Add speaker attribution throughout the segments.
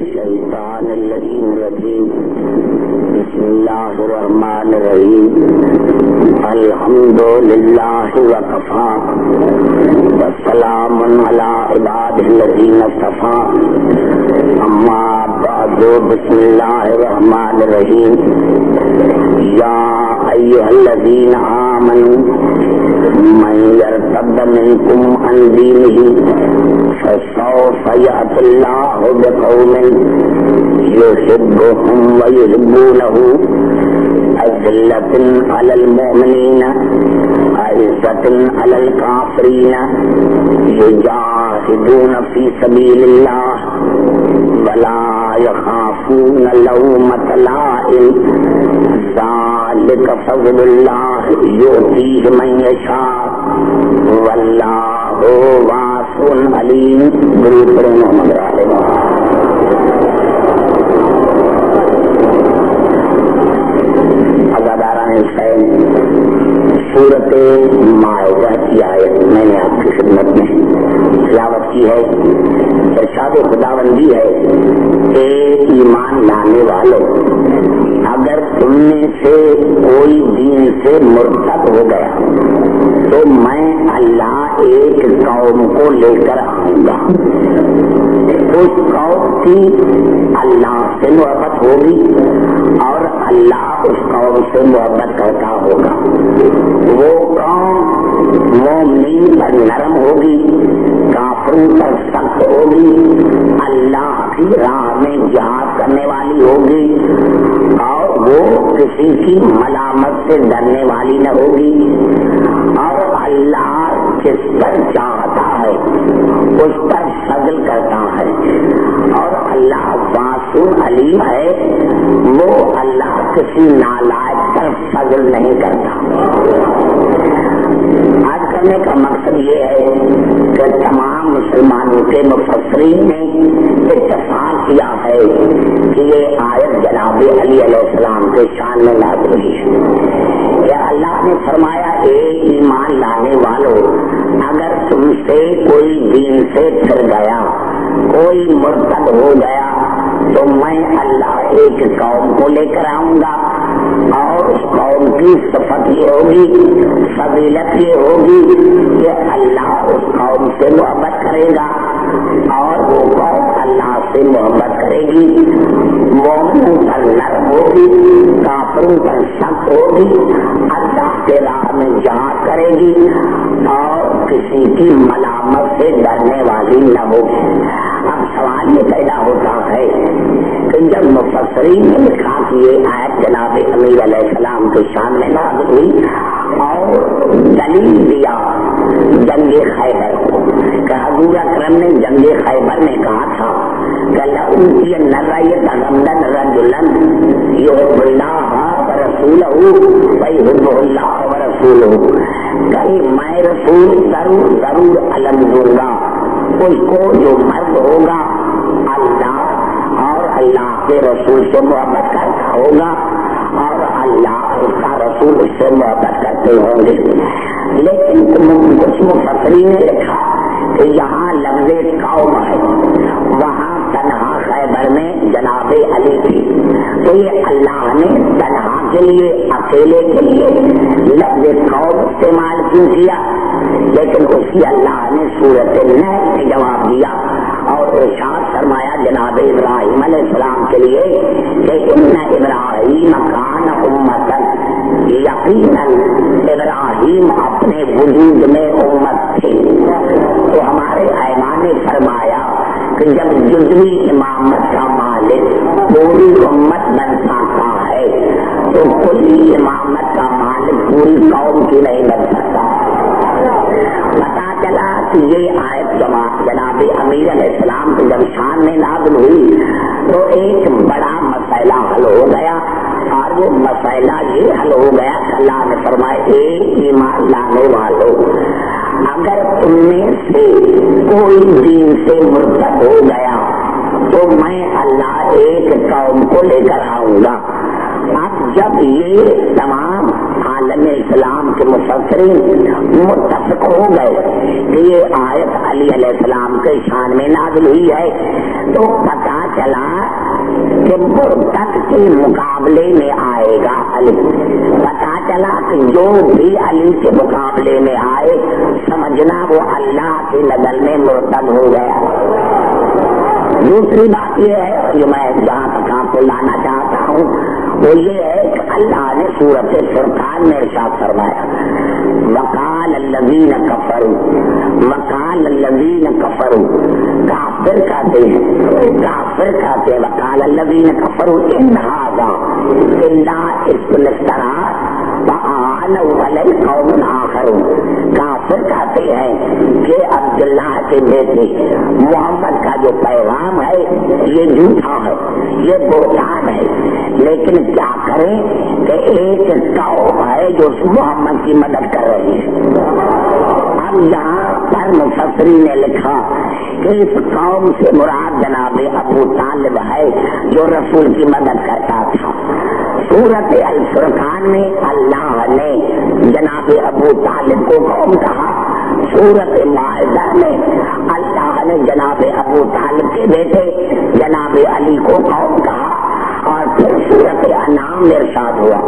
Speaker 1: الشیطان اللعین الرجیم بسم اللہ الرحمن الرحیم الحمد للہ وکفی والسلام علی عبادہ الذین اصطفی اما بعد بسم اللہ الرحمن الرحیم یا ایھا الذین آمنوا من یرتد منکم عن دینہ فسوف یأتی اللہ بقوم یحبهم ویحبونہ أذلة على المؤمنين أعزة على الكافرين يجاهدون في سبيل الله ولا يخافون لومة لائم ذلك فضل الله يؤتيه من يشاء والله واسع عليم. درود پر محمد علیہ حسین. سورت مائدہ کی آیت میں نے آپ کی خدمت میں تلاوت کی ہے. ارشاد خداوندی ہے کہ ایمان لانے والوں، اگر تم میں سے کوئی دین سے مرتد ہو گیا تو میں اللہ ایک قوم کو لے کر آؤں گا. اس قوم کی اللہ سے محبت ہوگی اور اللہ اس قوم سے محبت کرتا ہوگا. وہ قوم مومنین پر نرم ہوگی، کافروں پر سخت ہوگی، اللہ کی راہ میں جہاد کرنے والی ہوگی اور وہ کسی کی ملامت سے ڈرنے والی نہ ہوگی. اور اللہ جس پر چاہتا ہے اس پر فضل کرتا ہے اور اللہ واسع علیم ہے. وہ اللہ کسی نالائق پر فضل نہیں کرتا. آج کرنے کا مقصد یہ ہے کہ تمام مسلمانوں کے مفسرین نے اتفاق کیا ہے کہ یہ آیت جناب علی علیہ السلام کے شان میں نازل ہوئی ہے. اللہ نے فرمایا اے ایمان لانے والوں، اگر تم سے کوئی دین سے پھر گیا، کوئی مرتد ہو گیا تو میں اللہ ایک قوم کو لے کر آؤں گا اور اس قوم کی صفت یہ ہوگی، فضیلت یہ ہوگی کہ اللہ اس قوم سے محبت کرے گا اور وہ قوم اللہ سے محبت کرے گی. مومنوں پر نرم ہوگی، کافروں پر سخت ہوگی، اللہ کے راہ میں جہاد کرے گی اور کسی کی ملامت سے ڈرنے والی نہ ہوگی. اب سوال یہ پیدا ہوتا ہے کہ جب مفسرین نے لکھا کہ یہ آیت جناب امیر علیہ السلام کے شان میں نازل ہوئی اور دلیل دیا جنگ خیبر کو کہ حضور اکرم نے جنگ خیبر میں کہا تھا کہ لَأُوتِيَنَّ الرَّأْيَةَ غَمْدًا رَجُلًا يُحِبُّ اللَّهَ وَرَسُولَهُ وَيُحِبُّهُ اللَّهُ وَرَسُولُهُ، کہ میں رسول ضرور علم دوں گا اس کو جو مرد ہوگا اللہ اور اللہ کے رسول سے محبت کرتا ہوگا اور اللہ اس کا رسول اس سے محبت کرتے ہوں گے. لیکن کچھ مفسرین نے لکھا کہ یہاں لفظ قوم ہے، وہاں تنہا خیبر میں جناب علی تھی تو یہ اللہ نے تنہا کے لیے، اکیلے کے لیے لفظ قوم استعمال کیوں کیا؟ لیکن اسی اللہ نے سورۃ النحل میں جواب دیا اور ارشاد فرمایا جناب ابراہیم علیہ السلام کے لیے کہ ان ابراہیم کان امۃ، یقیناً ابراہیم اپنے وجود میں امت تھے. تو ہمارے ائمہ نے فرمایا کہ جب جزوی امامت کا مالک پوری امت بن سکتا ہے تو کلی امامت کا مالک پوری قوم کی نہیں بن سکتا. پتا چلا کہ یہ آیت جناب امیر علیہ السلام کو جب شان میں نازل ہوئی تو ایک بڑا مسئلہ حل ہو گیا اور وہ مسئلہ یہ حل ہو گیا کہ اللہ نے فرمایا اے ایمان لانے والوں، اگر تم میں سے کوئی دین سے مرتد ہو گیا تو میں اللہ ایک قوم کو لے کر آؤں گا. اب جب یہ تمام عالم اسلام کے مفسرین متفق ہو گئے کہ یہ آیت علی علیہ السلام کے شان میں نازل ہوئی ہے تو پتہ چلا کہ مرتد کے مقابلے میں آئے گا علی، پتا چلا کہ جو بھی علی کے مقابلے میں آئے سمجھنا وہ اللہ کی نظر میں مرتد ہو گیا۔ دوسری بات یہ ہے جو میں جہاں تک آپ کو لانا چاہتا ہوں وہ یہ ہے کہ اللہ نے سورۃ فرقان میں ارشاد فرمایا وقال الذین کفروا، وقال الذین کفروا، کافر کہتے ہیں، کافر کہتے ہیں وقال الذین کفروا ان ھذا الا اسم افترا وأعانوا علیہ قوم آخرون، کافر کہتے ہیں کہ عبداللہ کے بیٹے محمد کا جو پیغام ہے یہ جھوٹا ہے، یہ بہتان ہے، لیکن کیا کریں کہ ایک قوم ہے جو محمد کی مدد کر رہی ہے۔ اب یہاں پر مفسرین نے لکھا کہ اس قوم سے مراد جناب ابو طالب ہے جو رسول کی مدد کرتا تھا۔ سورۃ الفرقان میں اللہ نے جناب ابو طالب کو قوم کہا، سورۃ مائدہ میں اللہ نے جناب ابو طالب کے بیٹے جناب علی کو قوم کہا، اور پھر سورۃ انعام میں ارشاد ہوا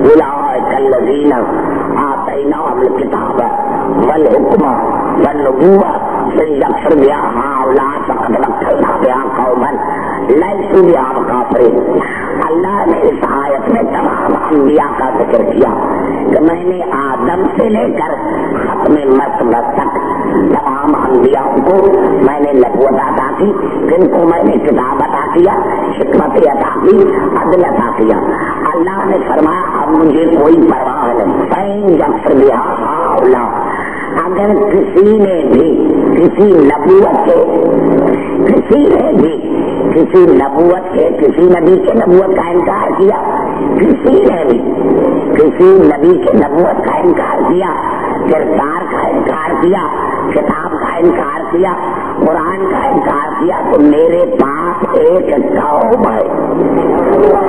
Speaker 1: اولئک الذین آتیناہم الکتاب والحکم والنبوۃ فلیکفر بہا ہؤلاء فقد وکلنا بہا قوما لیسوا بہا کافرین۔ اللہ نے اس آیت میں تمام انبیاء کا ذکر کیا کہ میں نے آدم سے لے کر ختم مرتبہ تک تمام انبیاء کو میں نے نبوت عطا کی، جن کو میں نے کتاب عطا کیا، حکمت عطا کی، عدل عطا کیا۔ اللہ نے فرمایا اب مجھے کوئی پرواہ نہیں، فإن یکفر بہا ہؤلاء، اگر کسی نے بھی کسی نبوت کے کسی نبی کے نبوت کا انکار کیا، کسی نے بھی کسی نبی کے نبوت کا انکار کیا، کردار کا انکار کیا، کتاب کا انکار کیا، قرآن کا انکار کیا، تو میرے پاس ایک قوم ہے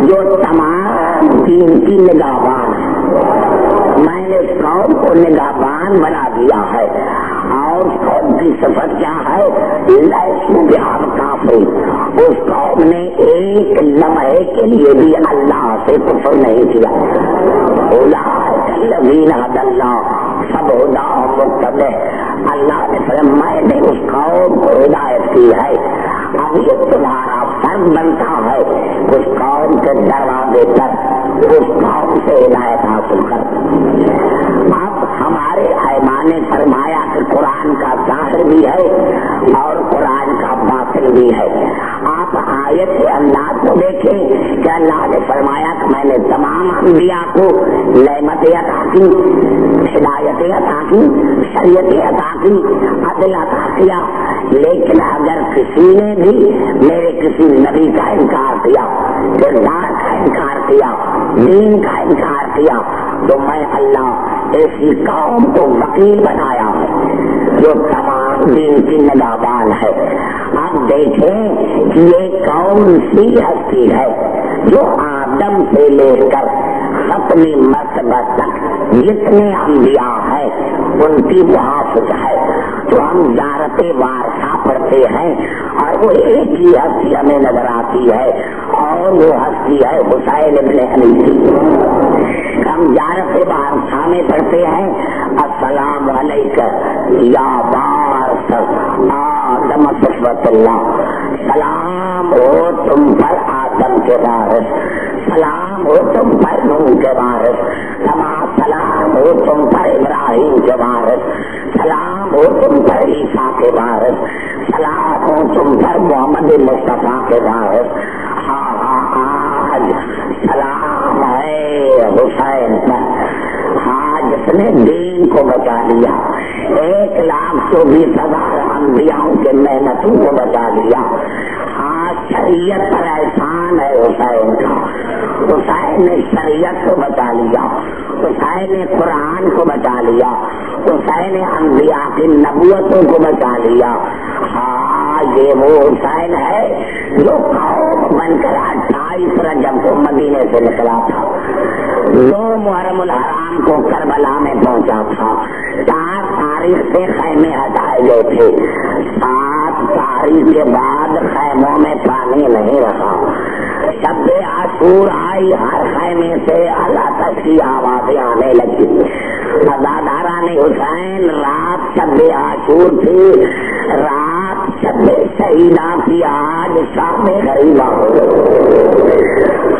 Speaker 1: جو تمام دین کی نگہبان ہے، میں نے اس قوم کو نگہبان بنا دیا ہے، اور اس قوم کی صفت کیا ہے لیسوا بہا کافرین، اس قوم نے ایک لمحے کے لیے بھی اللہ سے کفر نہیں کیا۔ اولئک الذین ھدی اللہ فبہداھم مقتدی، اللہ نے فرمایا میں نے اس قوم کو ہدایت کی ہے، اب یہ تمہارا فرض بنتا ہے اس قوم کے دروازے پر اس قوم سے ہدایت حاصل کر۔ اب ہمارے ائمہ نے فرمایا کہ قرآن کا ظاہر بھی ہے اور قرآن کا باطن بھی ہے۔ آپ آیت کے انداز کو دیکھیں کہ اللہ نے فرمایا کہ میں نے تمام انبیاء کو نعمتیں عطا کی، ہدایتیں عطا کی، شریعتیں عطا کی، عدل عطا کیا، لیکن اگر کسی نے بھی میرے کسی نبی کا انکار کیا، کردار کا انکار کیا، دین کا انکار کیا، تو میں اللہ ایسی قوم کو وکیل بنایا ہے جو تمام دین کی نگہبان ہے۔ اب دیکھیں کہ یہ کون سی ہستی ہے جو آدم سے لے کر ختم مرتبہ تک جتنے انبیاء ہیں ان کی محافظ ہے، تو ہم زیارت وارثہ پڑھتے ہیں اور وہ ایک ہی ہستی ہمیں نظر آتی ہے، اور وہ ہستی ہے حسین ابن علی کی۔ ہم زیارت وارثہ میں پڑھتے ہیں السلام علیکہ یا وارث آدم صفوت اللہ، سلام ہو تم پر آدم کے وارث، سلام ہو تم پر نوح کے وارث، سلام ہو تم پر ابراہیم کے وارث، سلام ہو تم پر عیسیٰ کے وارث، سلام ہو تم پر محمد مصطفیٰ کے وارث۔ آج سلام ہے حسین پر، آج جس نے دین کو بچا لیا، 1,24,000 انبیاء کے محنتوں کو بچا لیا، آج شریعت پر احسان ہے حسین کا، حسین نے شریعت کو بچا لیا، حسین نے قرآن کو بچا لیا، حسین نے انبیاء کی نبوتوں کو بچا لیا۔ ہاں یہ وہ حسین ہے جو قوم بن کر 28 رجب کو مدینے سے نکلا تھا، 2 محرم الحرام کو کربلا میں پہنچا تھا، 4 تاریخ سے خیمے ہٹائے گئے تھے، 7 تاریخ کے بعد خیموں میں پانی पानी नहीं रहा। शब आशूर आई, हर खैमे से अल्लाह तक की आवाजें आने लगी। अदादारा ने हुसैन, रात शब आशूर थी, रात शब शहीदा थी, आज शाम गरीबा हो गई।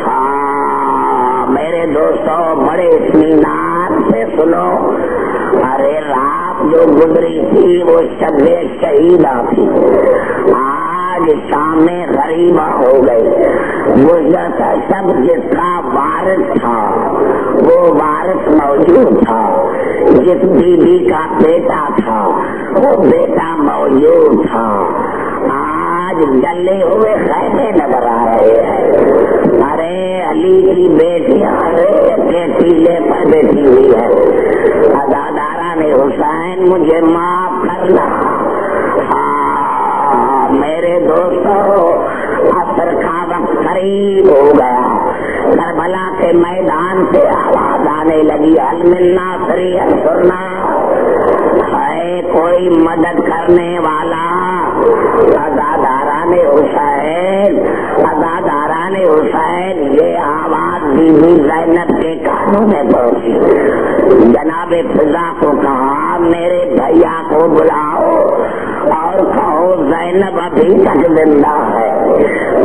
Speaker 1: हाँ मेरे दोस्तों, बड़े इत्मीनान से सुनो, अरे रात जो गुजरी थी वो शब शहीदा थी, आज शाम गरीबा हो गई। गुजरता शब जिसका वारिस था वो वारिस मौजूद था, जिस बीबी का बेटा था वो बेटा मौजूद था। आज जले हुए खैमे नजर आ रहे हैं। अरे अली की बेटियां रेत के टीले पर बैठी हुई है। अदादारा ने हुसैन मुझे माफ करना। हाँ मेरे दोस्तों, असर का वक्त करीब हो गया। करबला के मैदान से आवाज आने लगी, अलमिन्ना सरी सुरना है कोई मदद करने वाला। अदादारा ने हुसैन, अदादारा ने हुसैन, ये आवाज बीबी ज़ैनब के कानों में पहुंची। जनाबे फिजा को कहा, मेरे भैया को बुलाओ और कहो ज़ैनब अभी तक जिंदा है।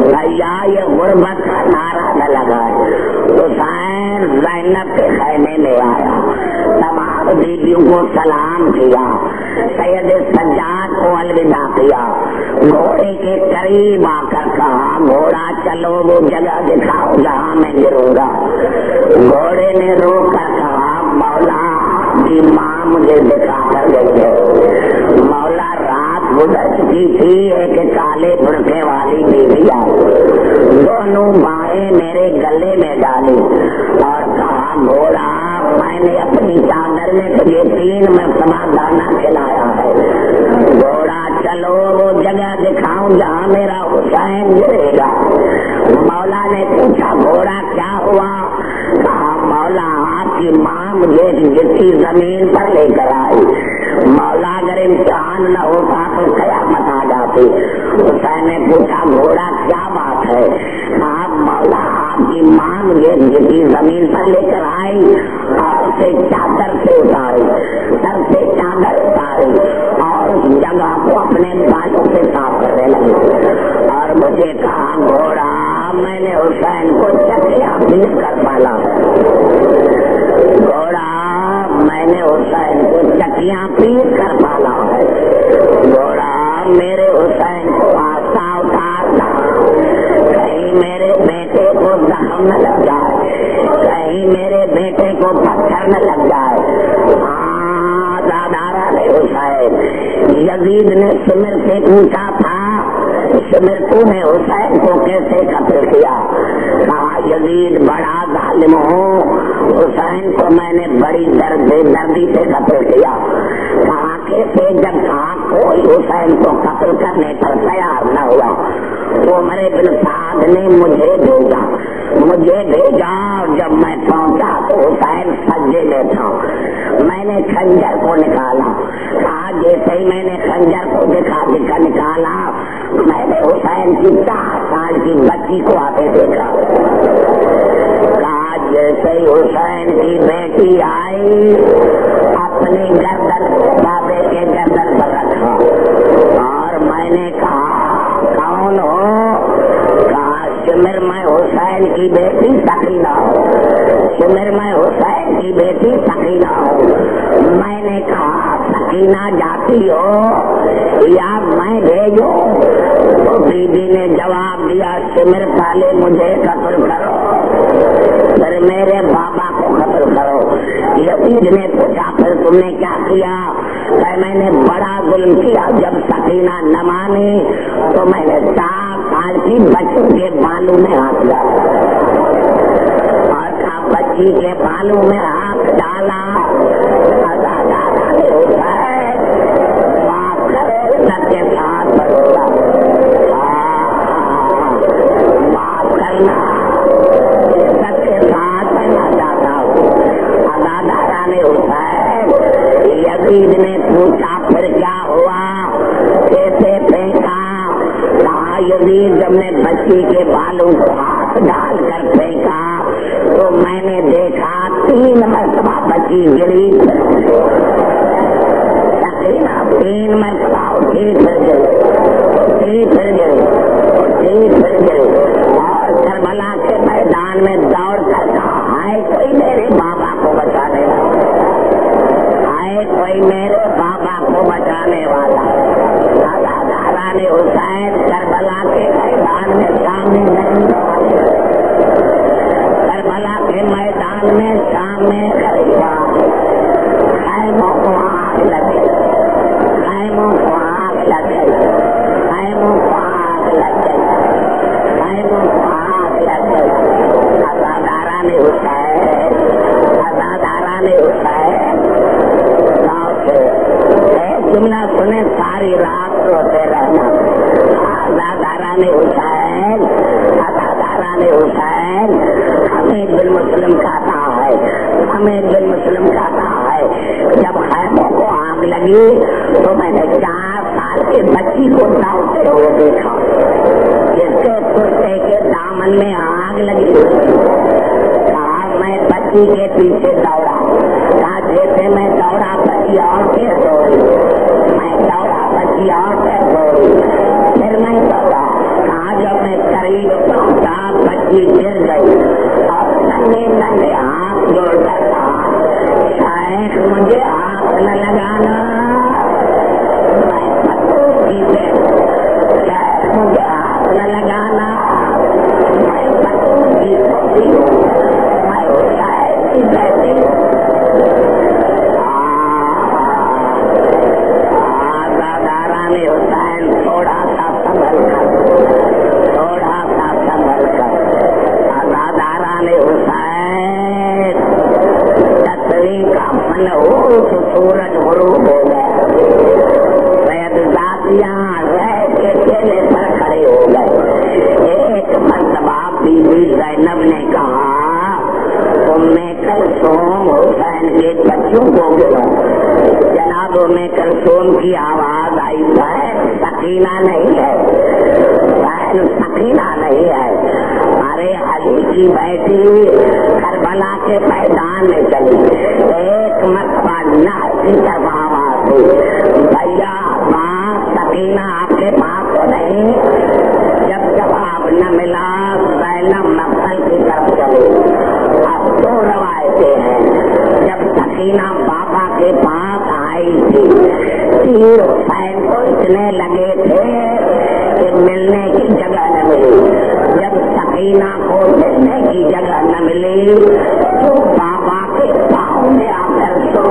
Speaker 1: भैया ये गुर्बत का नारा न लगाए। हुसैन ज़ैनब के खैमे में आया, तमाम बीबियों को सलाम किया, सैयद सज्जाद को अलविदा किया, घोड़े के करीब आकर कहा, घोड़ा चलो वो जगह दिखाओ जहाँ मैं गिरूंगा। घोड़े ने रोक कर कहा, मौला की माँ मुझे दिखा कर गई है। मौला रात गुजर चुकी थी, एक काले बुरके वाली बीवी आई, दोनों बाहें मेरे गले में डाली और कहा, घोड़ा मैंने अपनी चादर में तुझे 3 मरतबा दाना खिलाया है, घोड़ा चलो वो जगह दिखाऊं जहाँ मेरा हुसैन गिरेगा। मौला ने पूछा, घोड़ा क्या हुआ? कहा, मौला आपकी माँ मुझे गिरती जमीन पर लेकर आई। मौला अगर इम्तिहान न होता तो कयामत आ जाती। हुसैन ने पूछा, घोड़ा क्या बात है? कहा, मौला आपकी माँ मुझे गिरती जमीन पर लेकर आई और उसे चादर से उतारी, सर से चादर उतारी और उस जगह को अपने बालों से साफ करने लगी और मुझे कहा, घोड़ा मैंने हुसैन को चक्रिया पीस कर पाला। घोड़ा मैंने हुसैन को चक्रिया पीस कर पाला है। घोड़ा मेरे हुसैन को आस्था उतारना, कहीं मेरे बेटे को जख्म न लग जाए, कहीं मेरे बेटे को पत्थर न लग जाए। हाँ दादारा ने हुसैन, यजीद ने शिमिर से पूछा था, शिमिर तूने हुसैन को कैसे कत्ल किया? कहा, यजीद बड़ा जालिम हो, हुसैन को मैंने बड़ी दर्दी से कत्ल किया। कहा कैसे? जब कहा कोई हुसैन को कत्ल करने पर तैयार न हुआ तो उमर बिन साद ने मुझे भेजा और जब मैं पहुंचा तो हुसैन सज्जे में था। मैंने खंजर को निकाला। कहा जैसे ही मैंने खंजर को दिखा निकाला, मैंने हुसैन की 4 साल की बच्ची को आते देखा। कहा जैसे ही हुसैन की बेटी आई, अपनी गर्दन बाबे के गर्दन पर रखा और मैंने कहा, कौन हो? कहा शिमिर में हुसैन की बेटी सकीना हो, शिमिर में हुसैन की बेटी सकीना हो। मैंने कहा, सकीना जाती हो या मैं भेजूं? तो बीबी ने जवाब दिया, शिमिर पहले मुझे कत्ल करो, फिर मेरे बाबा को कत्ल करो। यजीद ने पूछा, फिर तुमने क्या किया? मैंने बड़ा जुल्म किया। जब सकीना न मानी तो मैंने 4 साल की बच्ची के बालों में हाथ डाला और कहा, बच्ची के बालों में हाथ डाला। माफ करे सबके साथ बरोगा, माफ करना, सबके साथ रहना चाहता हूँ। अदादारा ने हुसैन, यजीद ने पूछा फिर क्या हुआ, कैसे फेंका? कहा यजीद जब ने बच्ची के बालों को हाथ डाल कर फेंका तो मैंने देखा 3 मरतबा बच्ची गिरी, 3 मरतबा उठी फिर गई और करबला के मैदान में दौड़ कर कहा, हाय कोई मेरे बाबा को बचाने वाला, हाय कोई मेरे बाबा को बचाने वाला। दादा ने हुसैन करबला के मैदान में सामने नहीं, करबला के मैदान में सामने खरीदा, खैमों को आग लगे, खैमों को आग लगे, खैमों को आग लगे, खैमों को आग लगे। अज़ादारा ने हुसैन, अज़ादारा ने हुसैन एक जुमला सुने सारी रात रोते रहना। अज़ादारा ने हुसैन, अज़ादारा ने हुसैन हमीद बिन मुस्लिम कहता है, हमीद बिन मुस्लिम कहता है जब खैमों को आग लगी तो मैंने 4 साल के बच्ची को दौड़ते हुए देखा, जिसके कुर्ते के दामन में आग लगी। कहा मैं बच्ची के पीछे दौड़ा, कहा जैसे मैं दौड़ा बच्ची और फिर दौड़ी, मैं दौड़ा बच्ची और फिर दौड़ी, फिर मैं दौड़ा। कहा जब मैं करीब पहुंचा बच्ची गिर गई और नन्हे नन्हे हाथ जोड़कर कहा, शायद मुझे हाथ न लगाना, मैं पतोही से, शायद मुझे हाथ न लगाना, मैं पतोही होती हूँ, मैं शायद की बैठी हूँ। अज़ादारा ने हुसैन थोड़ा सा संभल कर, थोड़ा सा संभल कर, अज़ादारा ने हुसैन 10वीं का मन हो तो सूरज गुरूब हो गया, सैयदजादियाँ रह के केले पर खड़े हो गए। एक मरतबा बीबी ज़ैनब ने कहा, उम्मे कलसूम हुसैन के बच्चों को गिरा। जनाब उम्मे कलसूम की आवाज आई, बहन सकीना नहीं है, बहन सकीना नहीं है, अरे अली की बेटी करबला के मैदान में चली। एक मरतबा ना की तरफ आवाज हुई, भैया माँ सकीना आपके पास तो नहीं। जब जवाब न मिला ज़ैनब मक्तल की तरफ चली। अब 2 रवायतें हैं। जब सकीना बाबा के पास आई थी, तीर हुसैन को इतने लगे थे कि मिलने की जगह न मिली। जब सकीना को मिलने की जगह न मिली तो बाबा के पाँव में आकर सो।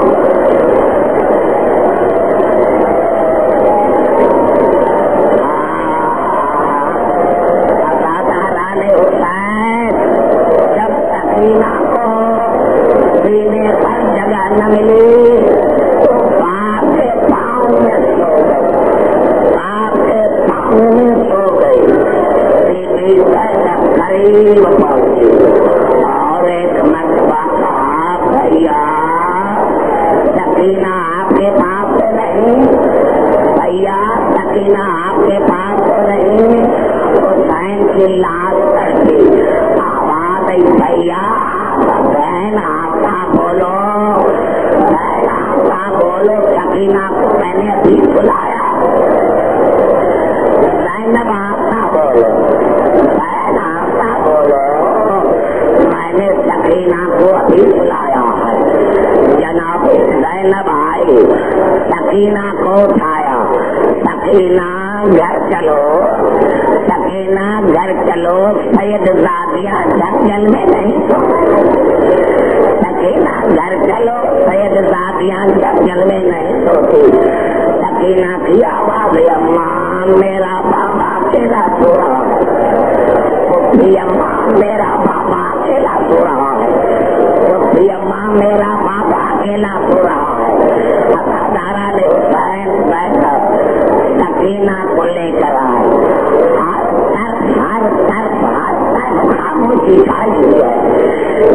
Speaker 1: अज़ादारा ने हुसैन जब सकीना को सीने पर जगह न मिली तो बाप के पाँव में सो गई, बाप के पाँव में सो गई। बीबी ज़ैनब करीब पहुंची और एक मरतबा कहा, भैया सकीना आपके पास तो नहीं, भैया सकीना आपके पास तो नहीं। हुसैन की लाश तड़पी, आवाज आई, भैया बहन आपका बोलो, बहन आपका बोलो, सकीना को मैंने अभी बुलाया। ज़ैनब आपका बोलो, बहन आपका बोलो, मैंने सकीना को अभी बुलाया है। जनाब ज़ैनब आई, सकीना को उठाया, सकीना घर चलो, सकीना घर चलो, सैयदजादियाँ जंगल में नहीं सो। सकीना घर चलो, सैयदजादियाँ जंगल में नहीं सोती। सकीना की आवाज, अम्मा मेरा बाबा अकेला सो रहा है, अम्मा मेरा बाबा अकेला सो रहा है, अम्मा मेरा बाबा अकेला सो रहा है। अज़ादारा ने हुसैन बैठा सकीना को लेकर आए, हर तरफ खामोशी छाई हुई है।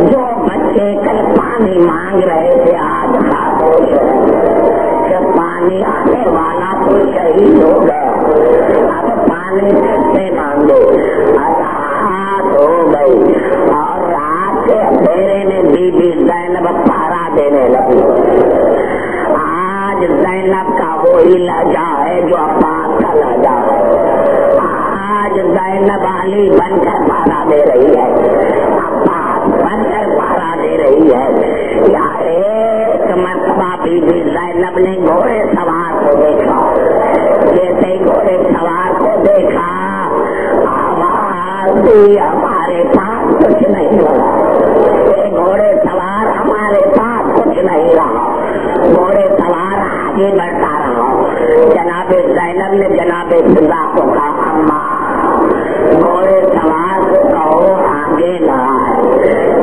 Speaker 1: जो बच्चे कल पानी मांग रहे थे आज खामोश है, जब पानी आने वाला तो शहीद हो गया, अब पानी पानी से मांगे। रात हो गई और रात के अंधेरे में बीबी ज़ैनब पहरा देने लगी। आज ज़ैनब का वही लहजा है जो अब्बास का लहजा है। आज ज़ैनब अली बनकर पहरा दे रही है, अब्बास बनकर पहरा दे रही है। या एक मरतबा बीबी ज़ैनब ने घोड़े सवार को देखा। जैसे घोड़े सवार को देखा आवाज दी, हमारे पास कुछ नहीं रहा। ये घोड़े सवार हमारे पास कुछ नहीं रहा। घोड़े सवार आगे बढ़ता रहा। जनाबे ज़ैनब ने जनाबे फिजा को कहा, अम्मा घोड़े सवार को कहो आगे न आए।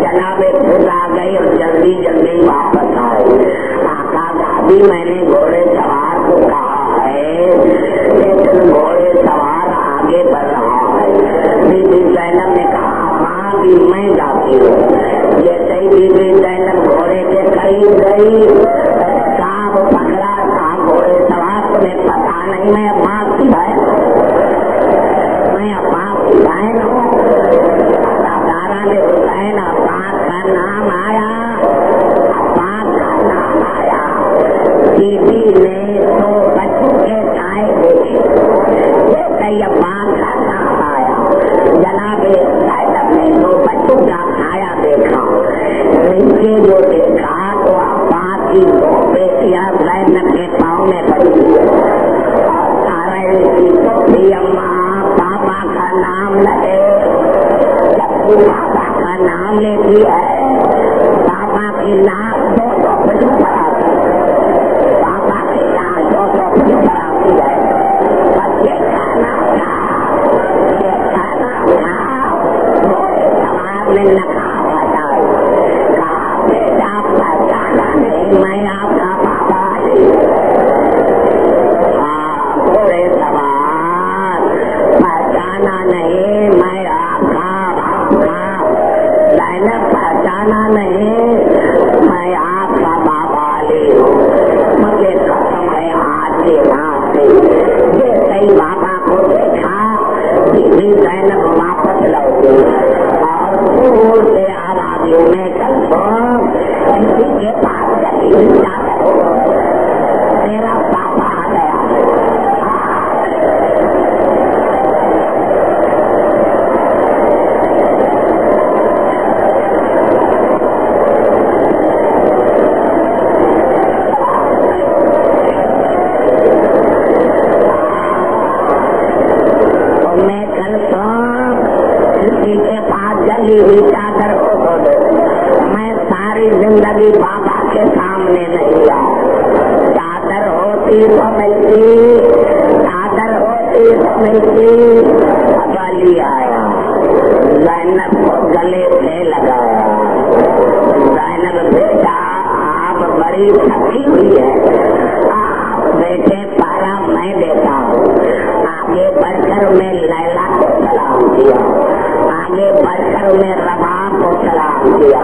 Speaker 1: जनाबे फिजा गई और जल्दी जल्दी वापस आए। आका दादी मैंने घोड़े सवार को कहा है लेकिन घोड़े सवार आगे बढ़ रहा है। बीबी ज़ैनब ने कहा, माँ भी मैं जाती हूँ। जैसे ही बीबी ज़ैनब घोड़े के करीब गई, सांप पकड़ा। सांप घोड़े सवार तुम्हें पता नहीं मैं अब्बास की बहन हूँ। दादा ने हुसैन अब्बास का नाम आया, अब्बास का नाम आया। बीबी ने तो बच्चों के छाए देखे। जैसे अब्बास का नाम आया, जनाबे ज़ैनब ने तो बच्चों का छाया देखा। नीचे जो देखा तो अब्बास की दो बेटियां ज़ैनब के पाँव में पड़ी। अम्मा पापा का नाम लगे। जब तू पापा का नाम लेती है, पापा की नाक 200 फुट पर आती है। पापा की नाक 200 फुट पर आती है। बच्चे का नाम था, ये खाना था। घोड़े सवार ने नकाब हटाई, कहा बेटा पहचाना नहीं मैं आपका पापा। घोड़े सवार पहचाना नहीं मैं आपका बाबा। ज़ैनब पहचाना नहीं मैं आपका बाबा अली हूँ। मुझे कसम है आज के रात से। जैसे ही बाबा को देखा बीबी ज़ैनब वापस लौटी और दूर से आवाज दी, मैं कल इसी के पास चली जाकर मेरा पापा आ गया। हुई चादर को दो। मैं सारी जिंदगी बाबा के सामने नहीं आया। चादर होती तो मिलती, चादर होती तो मिलती। अली आया, ज़ैनब को गले से लगाया। ज़ैनब बेटा आप बड़ी थकी हुई है, आप बेटे पारा मैं देता हूँ। आगे बढ़कर मैं लैला को सलाम किया, आगे बढ़कर मैं रबाब को सलाम किया।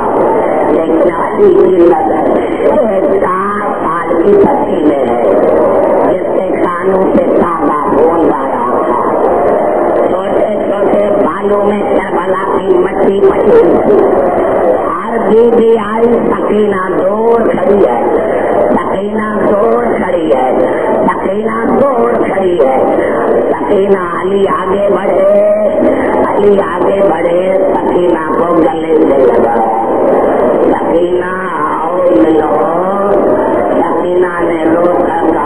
Speaker 1: लेकिन अली की नजर 4 साल की बच्ची में है जिसके कानों से तांबा बोल रहा था। छोटे छोटे बालों में करबला की मट्टी पड़ी थी। हर बीबी आई, सकीना दूर खड़ी है, सकीना दूर खड़ी है, सकीना दूर खड़ी है। सकीना अली आगे बढ़े, अली आगे बढ़े, सकीना को गले से लगा। सकीना आओ मिलो। सकीना ने रोकर कहा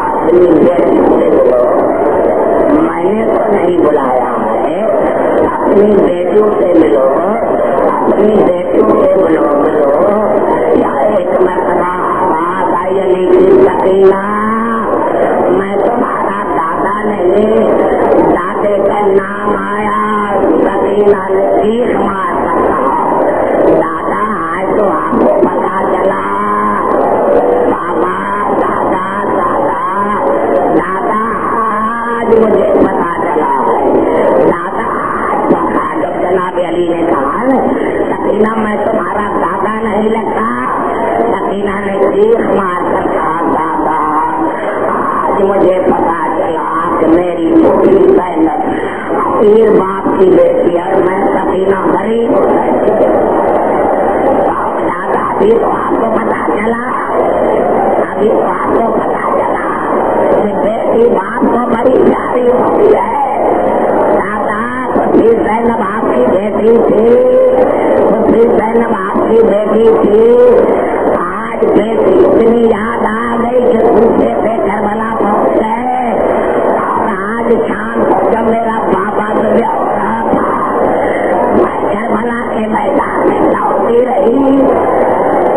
Speaker 1: अपनी बेटी से मिलो। मैंने तो नहीं बुलाया है, अपनी बेटियों से मिलो, अपनी बेटियों से मिलो। या एक मरतबा आवाज आई अली की, सकीना मैं तुम्हारा दादा नहीं, दादे का नाम आया। सकीना ने चीख मार कर कहा, दादा आज तो आपको पता चला। बाबा दादा दादा दादा आज मुझे पता चला है, दादा आज पता। जब जनाब अली ने कहा सकीना मैं तुम्हारा दादा नहीं लगता, सकीना ने चीख मार कर कहा दादा आज मुझे पता चला कि मेरी छोटी बहन पीर बाप की बेटी और मैं सकीना गरीब हो अभी तो आपको पता चला, अभी तो आपको पता चला कि बेटी बाप को बड़ी प्यारी होती है। दादा खुशी जैनब आपकी बेटी थी, खुशी जैनब आपकी बेटी थी। आज बेटी इतनी याद आ गई कि दूसरे से करबला पहुंच गए और आज शाम को जब मेरा बाबा तो रहा था मैं करबला के मैदान में लौटी रही।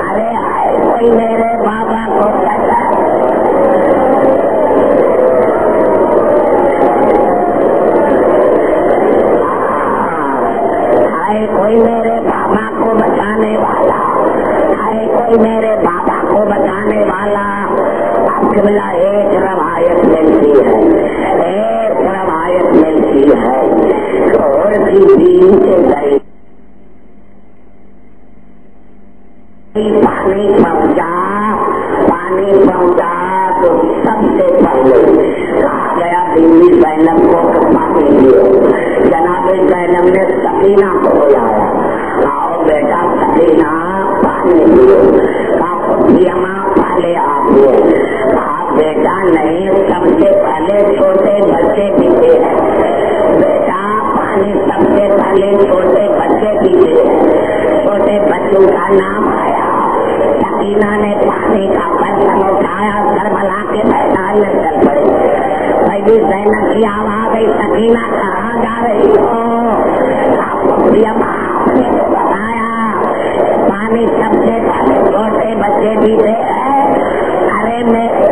Speaker 1: अरे आए कोई मेरे बाबा को कहता आए कोई मेरे बाबा को बचाने वाला, आए कोई मेरे बाबा को बचाने वाला। आपके मिला एक रवायत मिलती है, एक रवायत मिलती है और दीन से गई पानी पहुंचा तो सबसे पहले कहा गया बीवी जैनब को पानी दियो। जनाबे जैनब ने सकीना को बुलाया, आओ बेटा सकीना पानी दियो। कहा पहले आइए। कहा बेटा नहीं, सबसे पहले छोटे बच्चे पीते हैं। बेटा पानी सबसे पहले छोटे बच्चे पीते हैं। छोटे बच्चों का नाम आया। सकीना ने पानी का बर्तन उठाया, करबला के मैदान में चल पड़े। बीवी जैनब की आवाज आई, सकीना कहाँ जा रही हो? आपने तो बताया पानी सबसे पहले छोटे बच्चे पीते हैं। अरे मेरे